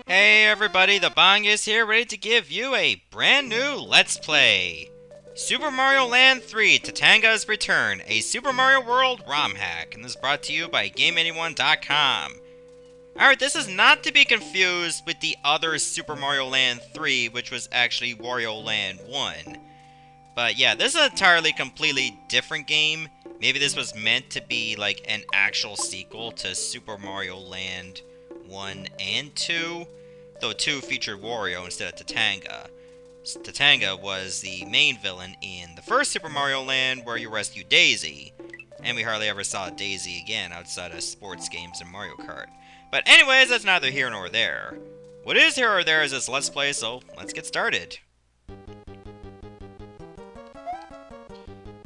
Hey everybody, the Bong is here, ready to give you a brand new Let's Play. Super Mario Land 3, Tatanga's Return, a Super Mario World ROM hack, and this is brought to you by GameAnyone.com. Alright, this is not to be confused with the other Super Mario Land 3, which was actually Wario Land 1. But yeah, this is an entirely completely different game. Maybe this was meant to be like an actual sequel to Super Mario Land 1 and 2, though 2 featured Wario instead of Tatanga. Tatanga was the main villain in the first Super Mario Land where you rescue Daisy, and we hardly ever saw Daisy again outside of sports games and Mario Kart. But anyways, that's neither here nor there. What is here or there is this Let's Play, so let's get started.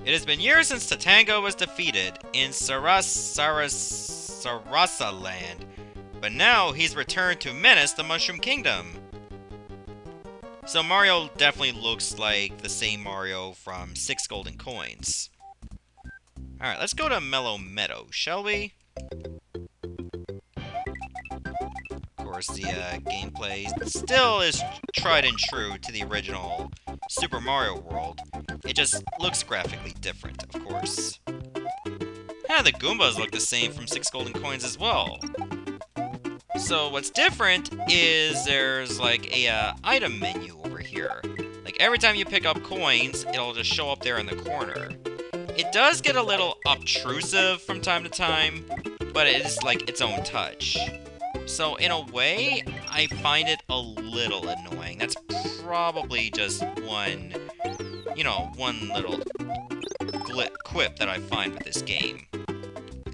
It has been years since Tatanga was defeated in Sarasa Land, but now he's returned to menace the Mushroom Kingdom. So Mario definitely looks like the same Mario from 6 Golden Coins. Alright, let's go to Mellow Meadow, shall we? Of course, the gameplay still is tried and true to the original Super Mario World. It just looks graphically different, of course. And the Goombas look the same from 6 Golden Coins as well. So what's different is there's like a item menu over here. Like every time you pick up coins, it'll just show up there in the corner. It does get a little obtrusive from time to time, but it is like its own touch. So in a way, I find it a little annoying. That's probably just one, one little quip that I find with this game.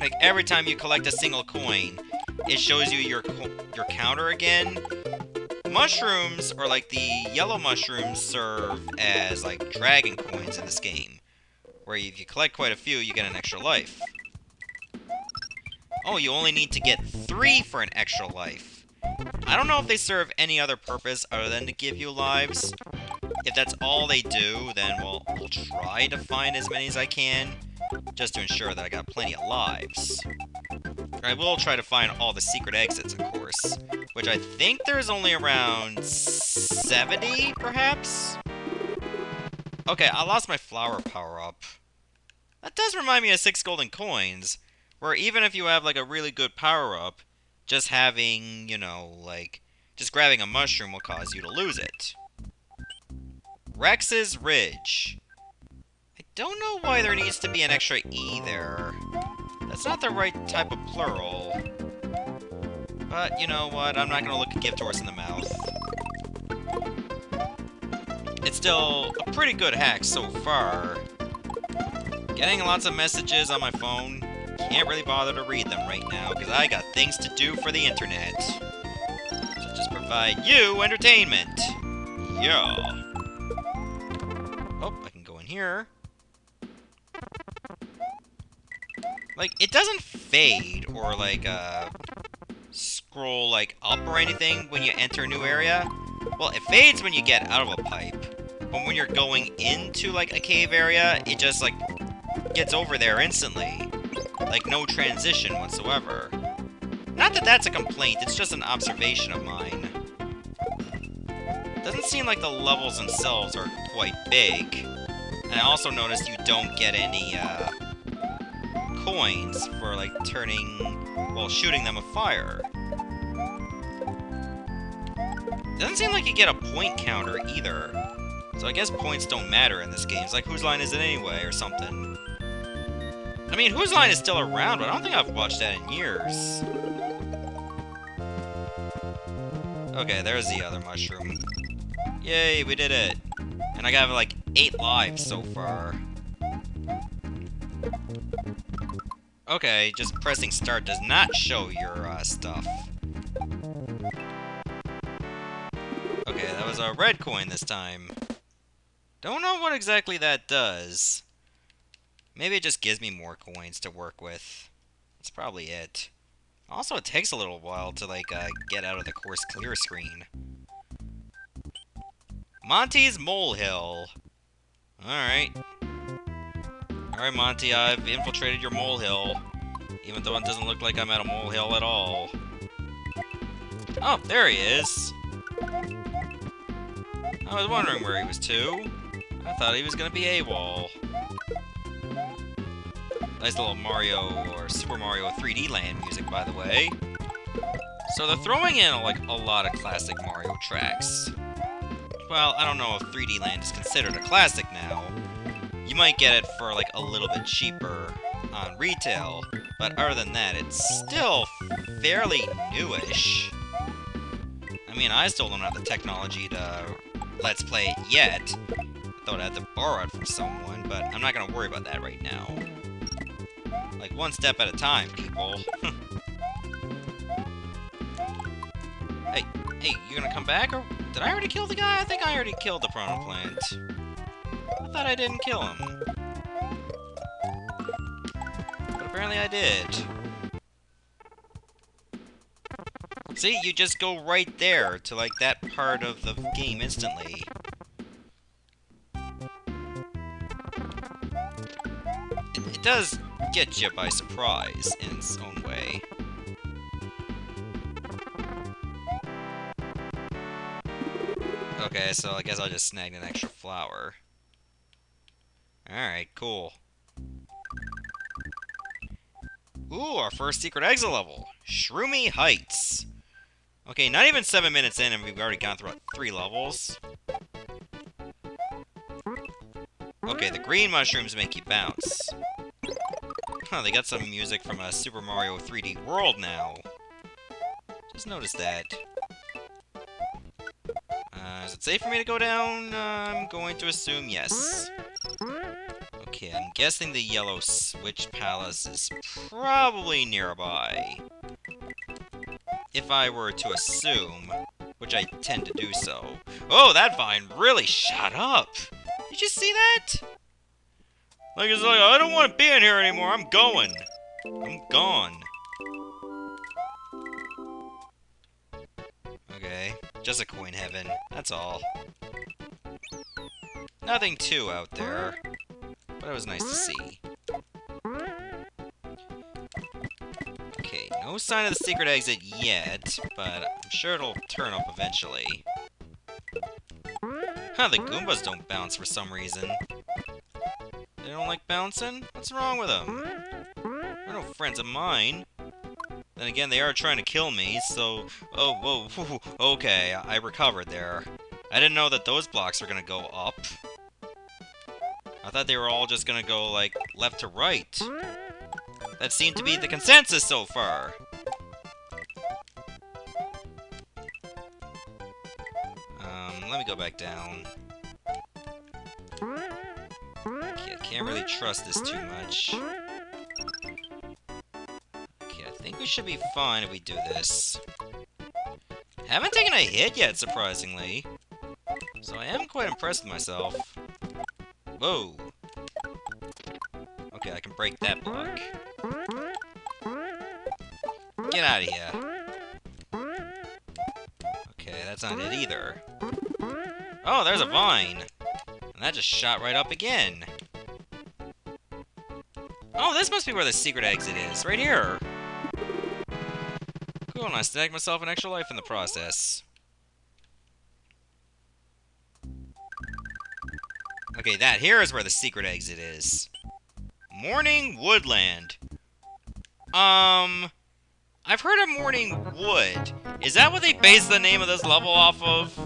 Like every time you collect a single coin, it shows you your counter again. Mushrooms, or like the yellow mushrooms, serve as like dragon coins in this game, where if you collect quite a few, you get an extra life. Oh, you only need to get 3 for an extra life. I don't know if they serve any other purpose other than to give you lives. If that's all they do, then we'll try to find as many as I can, just to ensure that I got plenty of lives. I will try to find all the secret exits, of course, which I think there's only around 70, perhaps? Okay, I lost my flower power-up. That does remind me of 6 Golden Coins, where even if you have, like, a really good power-up, just having, just grabbing a mushroom will cause you to lose it. Rex's Ridge. I don't know why there needs to be an extra E there. That's not the right type of plural. But, you know what, I'm not gonna look a gift horse in the mouth. It's still a pretty good hack so far. Getting lots of messages on my phone. Can't really bother to read them right now, because I got things to do for the internet. So just provide you entertainment. Yeah. Oh, I can go in here. Like, it doesn't fade or, like, scroll, like, up or anything when you enter a new area. Well, it fades when you get out of a pipe. But when you're going into, like, a cave area, it just, like, gets over there instantly. Like, no transition whatsoever. Not that that's a complaint, it's just an observation of mine. Doesn't seem like the levels themselves are quite big. And I also noticed you don't get any, coins for, like, shooting them with fire. Doesn't seem like you get a point counter either. So I guess points don't matter in this game. It's like, whose line is it anyway, or something. I mean, whose line is still around, but I don't think I've watched that in years. Okay, there's the other mushroom. Yay, we did it. And I got, like, 8 lives so far. Okay, just pressing start does not show your, stuff. Okay, that was a red coin this time. Don't know what exactly that does. Maybe it just gives me more coins to work with. That's probably it. Also, it takes a little while to, like, get out of the course clear screen. Monty's Molehill. Alright. Alright, Monty, I've infiltrated your molehill. Even though it doesn't look like I'm at a molehill at all. Oh, there he is. I was wondering where he was too. I thought he was gonna be AWOL. Nice little Mario or Super Mario 3D Land music, by the way. So they're throwing in like a lot of classic Mario tracks. Well, I don't know if 3D Land is considered a classic now. You might get it for like a little bit cheaper on retail, but other than that, it's still fairly newish. I mean, I still don't have the technology to Let's Play it yet. I thought I had to borrow it from someone, but I'm not gonna worry about that right now. Like, one step at a time, people. Hey, you gonna come back, or did I already kill the guy? I think I already killed the piranha plant. I thought I didn't kill him. But apparently I did. See, you just go right there to, like, that part of the game instantly. It does get you by surprise in its own way. Okay, so I guess I'll just snag an extra flower. Alright, cool. Ooh, our first secret exit level. Shroomy Heights. Okay, not even 7 minutes in and we've already gone through, like, 3 levels. Okay, the green mushrooms make you bounce. Huh, they got some music from a Super Mario 3D World now. Just noticed that. Is it safe for me to go down? I'm going to assume yes. Okay, I'm guessing the yellow switch palace is probably nearby. If I were to assume, which I tend to do so. Oh, that vine really shot up! Did you see that? Like, it's like, I don't want to be in here anymore, I'm going. I'm gone. Okay, just a coin heaven, that's all. Nothing too out there, but it was nice to see. Okay, no sign of the secret exit yet, but I'm sure it'll turn up eventually. Huh, the Goombas don't bounce for some reason. They don't like bouncing? What's wrong with them? They're no friends of mine. Then again, they are trying to kill me, so... Oh, whoa, okay, I recovered there. I didn't know that those blocks were gonna go up. I thought they were all just gonna go, like, left to right. That seemed to be the consensus so far. Let me go back down. Okay, I can't really trust this too much. Okay, I think we should be fine if we do this. Haven't taken a hit yet, surprisingly. So I am quite impressed with myself. Whoa. Okay, I can break that block. Get out of here. Okay, that's not it either. Oh, there's a vine. And that just shot right up again. Oh, this must be where the secret exit is. Right here. Cool, and I snagged myself an extra life in the process. Okay, that here is where the secret exit is. Morning Woodland. I've heard of Morning Wood. Is that what they based the name of this level off of?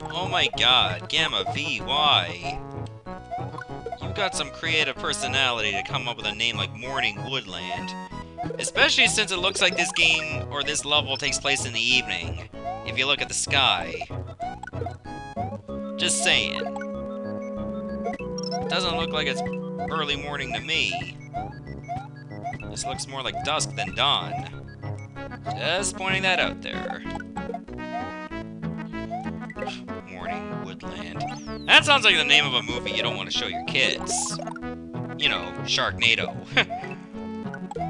Oh my god, Gamma VY. You got some creative personality to come up with a name like Morning Woodland. Especially since it looks like this game, or this level, takes place in the evening. If you look at the sky. Just saying. Doesn't look like it's early morning to me. This looks more like dusk than dawn. Just pointing that out there. Morning Woodland. That sounds like the name of a movie you don't want to show your kids. You know, Sharknado. I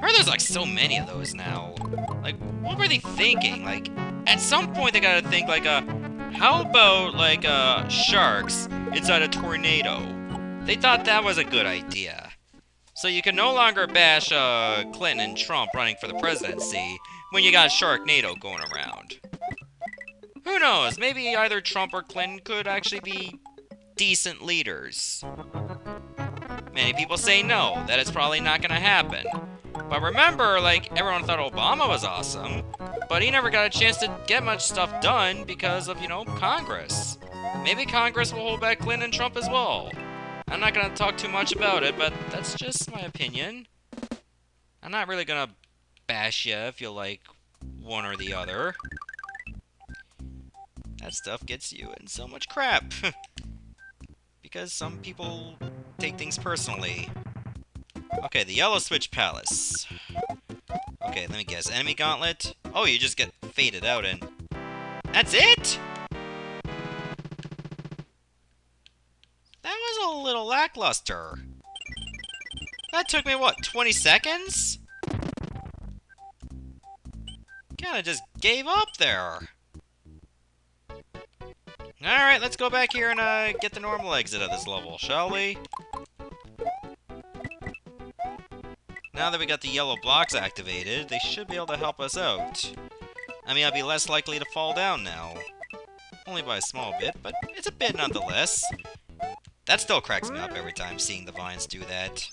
heard there's like so many of those now. Like, what were they thinking? Like, at some point they gotta think like how about like sharks inside a tornado? They thought that was a good idea. So you can no longer bash Clinton and Trump running for the presidency when you got Sharknado going around. knows? Maybe either Trump or Clinton could actually be decent leaders. Many people say no, that it's probably not gonna happen. But remember, like, everyone thought Obama was awesome, but he never got a chance to get much stuff done because of, you know, Congress. Maybe Congress will hold back Clinton and Trump as well. I'm not gonna talk too much about it, but that's just my opinion. I'm not really gonna bash you if you like one or the other. That stuff gets you in so much crap. Because some people take things personally. Okay, the Yellow Switch Palace. Okay, let me guess. Enemy Gauntlet? Oh, you just get faded out and... That's it?! That was a little lackluster. That took me, what, 20 seconds? Kinda just gave up there. Alright, let's go back here and get the normal exit of this level, shall we? Now that we got the yellow blocks activated, they should be able to help us out. I mean, I'll be less likely to fall down now. Only by a small bit, but it's a bit nonetheless. That still cracks me up every time seeing the vines do that.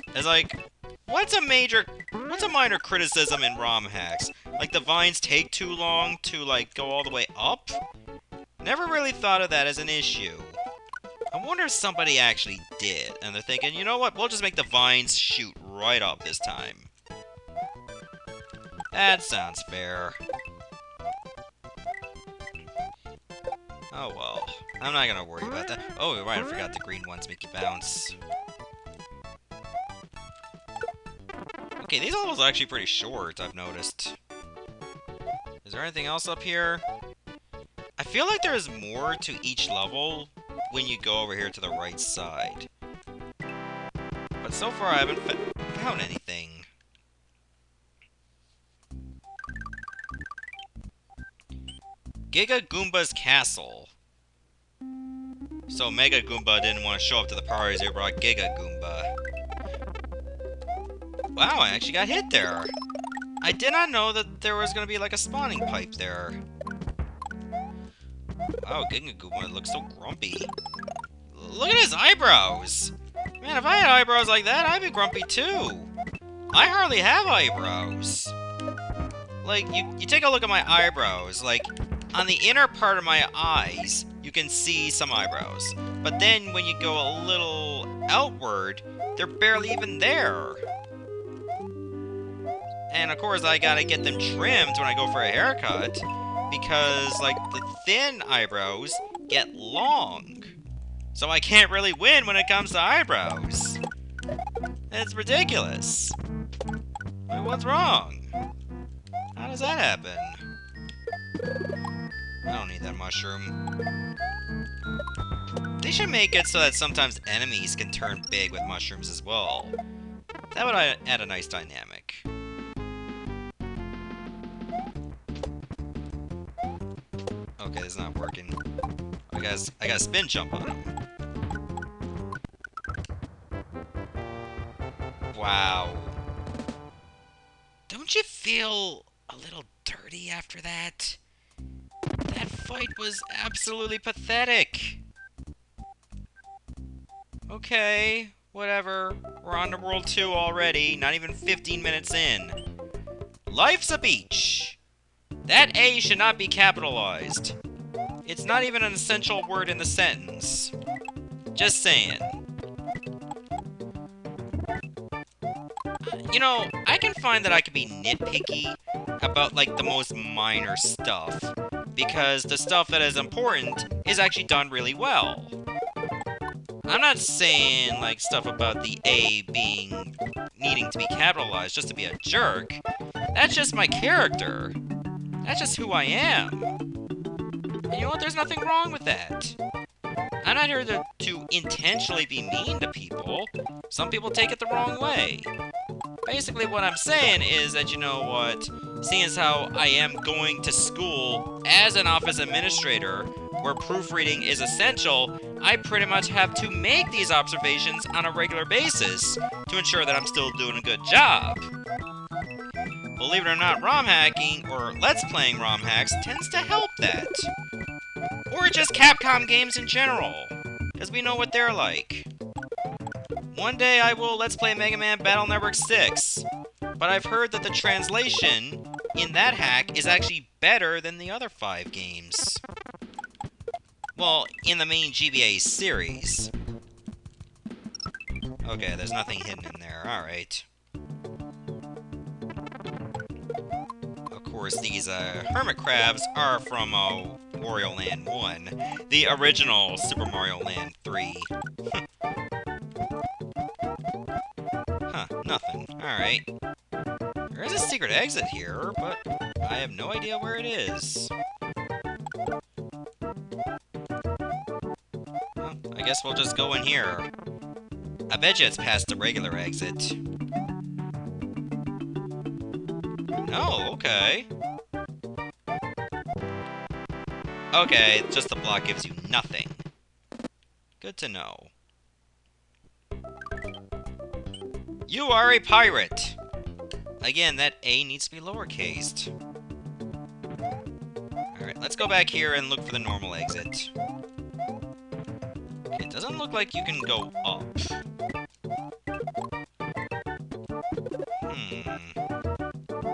It's like, what's a minor criticism in ROM hacks? Like, the vines take too long to, like, go all the way up? Never really thought of that as an issue. I wonder if somebody actually did, and they're thinking, you know what, we'll just make the vines shoot right up this time. That sounds fair. Oh well, I'm not gonna worry about that. Oh, right, I forgot the green ones make you bounce. Okay, these levels are actually pretty short, I've noticed. Is there anything else up here? I feel like there's more to each level when you go over here to the right side. But so far I haven't found anything. Giga Goomba's castle. So Mega Goomba didn't want to show up to the parties, they brought Giga Goomba. Wow, I actually got hit there. I did not know that there was going to be like a spawning pipe there. Wow, Giga Goomba looks so grumpy. Look at his eyebrows! Man, if I had eyebrows like that, I'd be grumpy too. I hardly have eyebrows. Like, you take a look at my eyebrows, like, on the inner part of my eyes, you can see some eyebrows. But then when you go a little outward, they're barely even there. And of course, I gotta get them trimmed when I go for a haircut, because, like, the thin eyebrows get long. So I can't really win when it comes to eyebrows. It's ridiculous. Wait, what's wrong? How does that happen? I don't need that mushroom. They should make it so that sometimes enemies can turn big with mushrooms as well. That would add a nice dynamic. Okay, it's not working. I gotta spin jump on him. Wow. Don't you feel a little dirty after that? That fight was absolutely pathetic. Okay, whatever. We're on to World 2 already, not even 15 minutes in. Life's a beach. That A should not be capitalized. It's not even an essential word in the sentence. Just saying. You know, I can find that I can be nitpicky about, like, the most minor stuff, because the stuff that is important is actually done really well. I'm not saying, like, stuff about the A needing to be capitalized just to be a jerk. That's just my character. That's just who I am. And you know what? There's nothing wrong with that. I'm not here to intentionally be mean to people. Some people take it the wrong way. Basically, what I'm saying is that, you know what, seeing as how I am going to school as an office administrator, where proofreading is essential, I pretty much have to make these observations on a regular basis to ensure that I'm still doing a good job. believe it or not, ROM hacking, or Let's Playing ROM hacks, tends to help that. Or just Capcom games in general, because we know what they're like. One day I will Let's Play Mega Man Battle Network 6, but I've heard that the translation in that hack is actually better than the other 5 games. Well, in the main GBA series. Okay, there's nothing hidden in there, alright. Of course, these hermit crabs are from Wario Land 1, the original Super Mario Land 3. Huh, nothing. Alright. There is a secret exit here, but I have no idea where it is. Well, I guess we'll just go in here. I bet you it's past the regular exit. No, okay. Okay, just the block gives you nothing. Good to know. You are a pirate! Again, that A needs to be lowercased. Alright, let's go back here and look for the normal exit. Okay, it doesn't look like you can go up.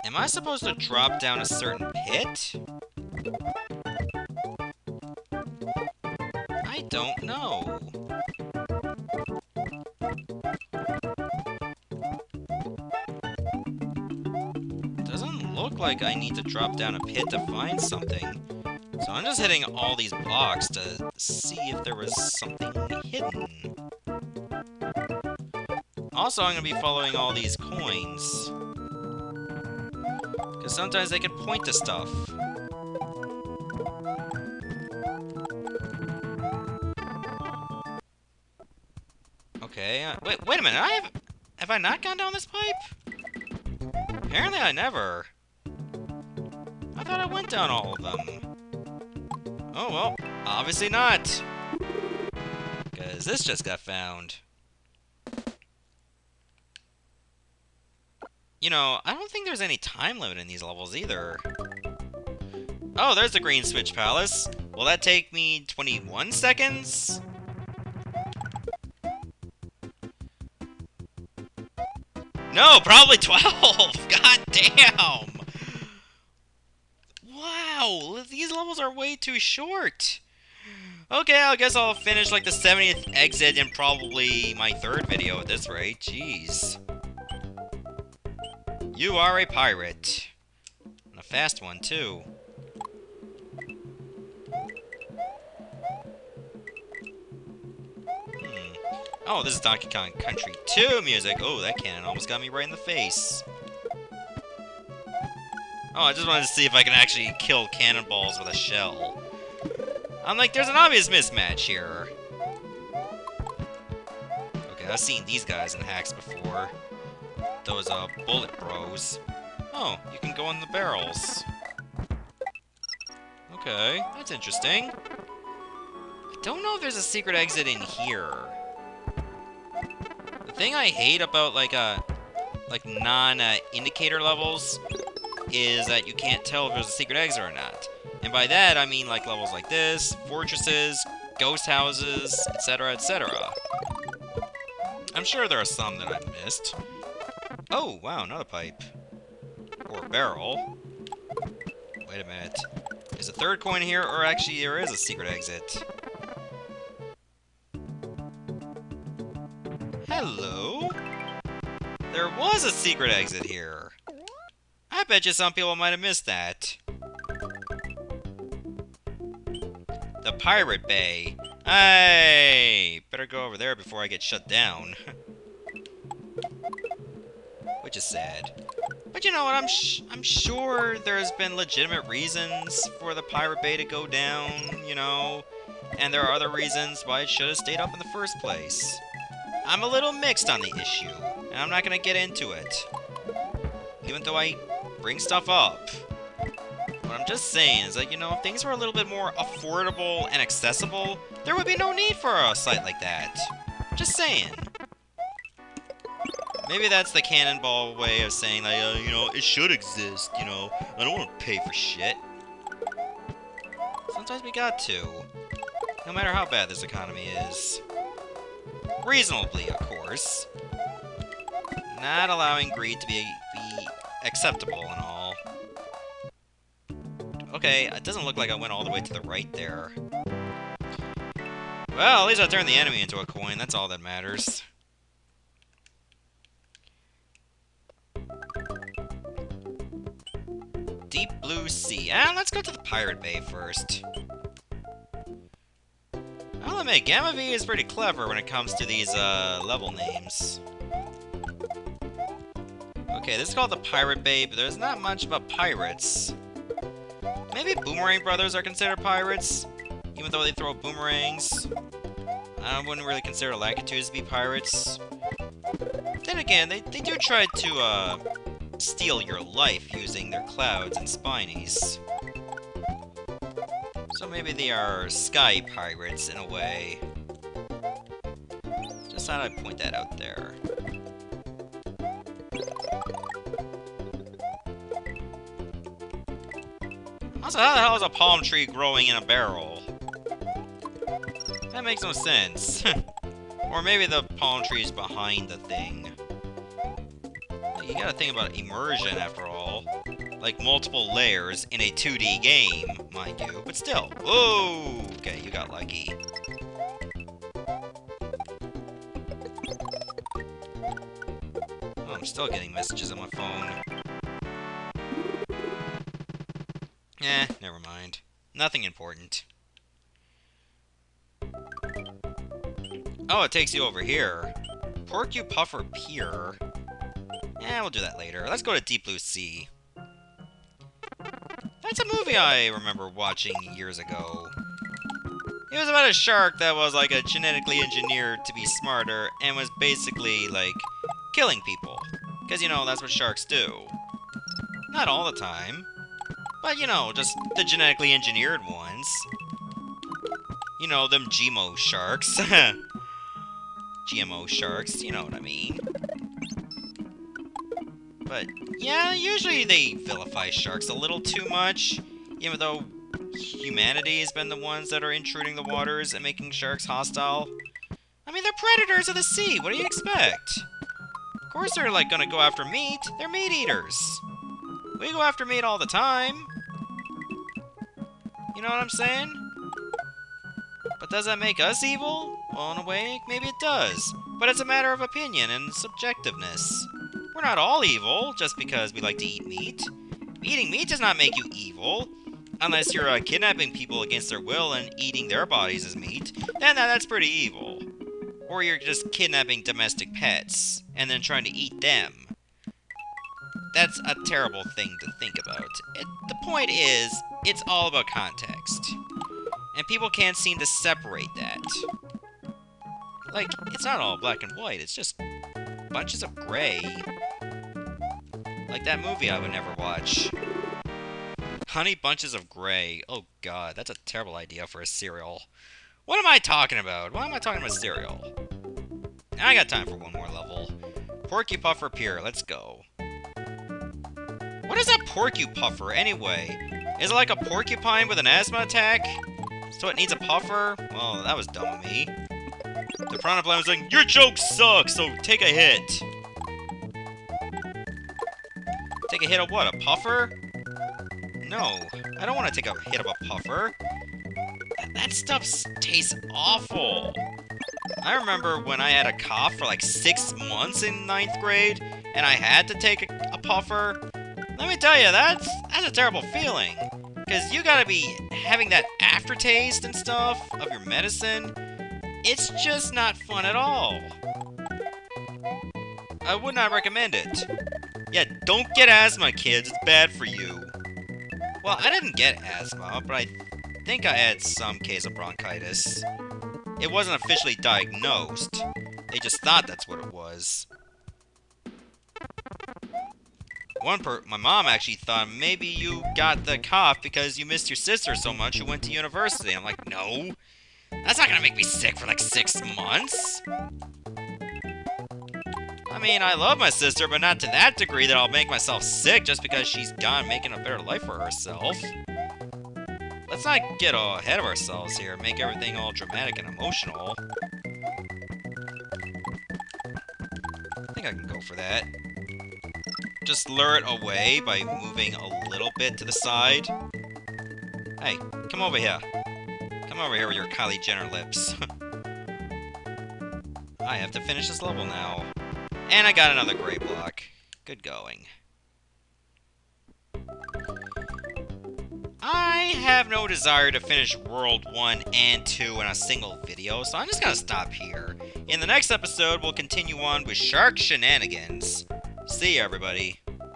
Am I supposed to drop down a certain pit? I don't know. Doesn't look like I need to drop down a pit to find something. So I'm just hitting all these blocks to see if there was something hidden. Also, I'm going to be following all these coins. Because sometimes they can point to stuff. Okay, wait a minute, have I not gone down this pipe? Apparently I never. I thought I went down all of them. Oh well, obviously not. Because this just got found. You know, I don't think there's any time limit in these levels either. Oh, there's the Green Switch Palace. Will that take me 21 seconds? No, probably 12! God damn! Wow, these levels are way too short. Okay, I guess I'll finish like the 70th exit in probably my 3rd video at this rate. Jeez. You are a pirate. And a fast one, too. Oh, this is Donkey Kong Country 2 music. Oh, that cannon almost got me right in the face. Oh, I just wanted to see if I can actually kill cannonballs with a shell. I'm like, there's an obvious mismatch here. Okay, I've seen these guys in hacks before. Those, bullet bros. Oh, you can go in the barrels. Okay, that's interesting. I don't know if there's a secret exit in here. The thing I hate about, like non-indicator levels is that you can't tell if there's a secret exit or not. And by that, I mean, like, levels like this, fortresses, ghost houses, etc., etc. I'm sure there are some that I've missed. Oh, wow, another pipe. Or barrel. Wait a minute. Is a 3rd coin here, or actually there is a secret exit? Hello? There was a secret exit here. I bet you some people might have missed that. The Pirate Bay. Hey! Better go over there before I get shut down. Which is sad. But you know what, I'm sure there's been legitimate reasons for the Pirate Bay to go down, you know? And there are other reasons why it should have stayed up in the first place. I'm a little mixed on the issue, and I'm not gonna get into it. Even though I bring stuff up. What I'm just saying is that, you know, if things were a little bit more affordable and accessible, there would be no need for a site like that. Just saying. Maybe that's the cannonball way of saying, like, you know, it should exist, you know. I don't want to pay for shit. Sometimes we got to. No matter how bad this economy is. Reasonably, of course. Not allowing greed to be acceptable and all. Okay, it doesn't look like I went all the way to the right there. Well, at least I turned the enemy into a coin. That's all that matters. Deep Blue Sea. Let's go to the Pirate Bay first. I'll admit, Gamma V is pretty clever when it comes to these, level names. Okay, this is called the Pirate Bay, but there's not much about pirates. Maybe Boomerang Brothers are considered pirates, even though they throw boomerangs. I wouldn't really consider Lakitus to be pirates. Then again, they do try to, steal your life using their clouds and spinies. So maybe they are sky pirates in a way. Just thought I'd point that out there. Also, how the hell is a palm tree growing in a barrel? That makes no sense. Or maybe the palm tree is behind the thing. You gotta think about immersion after all. Like multiple layers in a 2D game, mind you. But still. Oh, okay, you got lucky. Oh, I'm still getting messages on my phone. Never mind. Nothing important. Oh, it takes you over here. Porcupuffer Pier. We'll do that later. Let's go to Deep Blue Sea. That's a movie I remember watching years ago. It was about a shark that was like a genetically engineered to be smarter and was basically like killing people. Because, you know, that's what sharks do. Not all the time. But, you know, just the genetically engineered ones. You know, them GMO sharks. GMO sharks, you know what I mean. But, yeah, usually they vilify sharks a little too much, even though humanity has been the ones that are intruding the waters and making sharks hostile. I mean, they're predators of the sea, what do you expect? Of course they're, like, gonna go after meat. They're meat eaters. We go after meat all the time. You know what I'm saying? But does that make us evil? Well, in a way, maybe it does. But it's a matter of opinion and subjectiveness. We're not all evil just because we like to eat meat. Eating meat does not make you evil. Unless you're kidnapping people against their will and eating their bodies as meat, then that's pretty evil. Or you're just kidnapping domestic pets and then trying to eat them. That's a terrible thing to think about. The point is, it's all about context. And people can't seem to separate that. Like, it's not all black and white, it's just bunches of gray. Like that movie I would never watch. Honey Bunches of Grey. Oh god, that's a terrible idea for a cereal. What am I talking about? Why am I talking about cereal? I got time for one more level. Porcupuffer Pier, let's go. What is a porcupuffer, anyway? Is it like a porcupine with an asthma attack? So it needs a puffer? Well, that was dumb of me. The Piranha Plant was like, your joke sucks, so take a hit. Take a hit of what? A puffer? No, I don't want to take a hit of a puffer. That stuff tastes awful. I remember when I had a cough for like 6 months in 9th grade, and I had to take a puffer. Let me tell you, that's a terrible feeling. Because you gotta be having that aftertaste and stuff of your medicine. It's just not fun at all. I would not recommend it. Yeah, don't get asthma, kids. It's bad for you. Well, I didn't get asthma, but I think I had some case of bronchitis. It wasn't officially diagnosed. They just thought that's what it was. My mom actually thought maybe you got the cough because you missed your sister so much who went to university. I'm like, no. That's not gonna make me sick for like 6 months. I'm mean, I love my sister, but not to that degree that I'll make myself sick just because she's gone making a better life for herself. Let's not get ahead of ourselves here, make everything all dramatic and emotional. I think I can go for that. Just lure it away by moving a little bit to the side. Hey, come over here. Come over here with your Kylie Jenner lips. I have to finish this level now. And I got another gray block. Good going. I have no desire to finish World 1 and 2 in a single video, so I'm just gonna stop here. In the next episode, we'll continue on with Shark Shenanigans. See ya, everybody.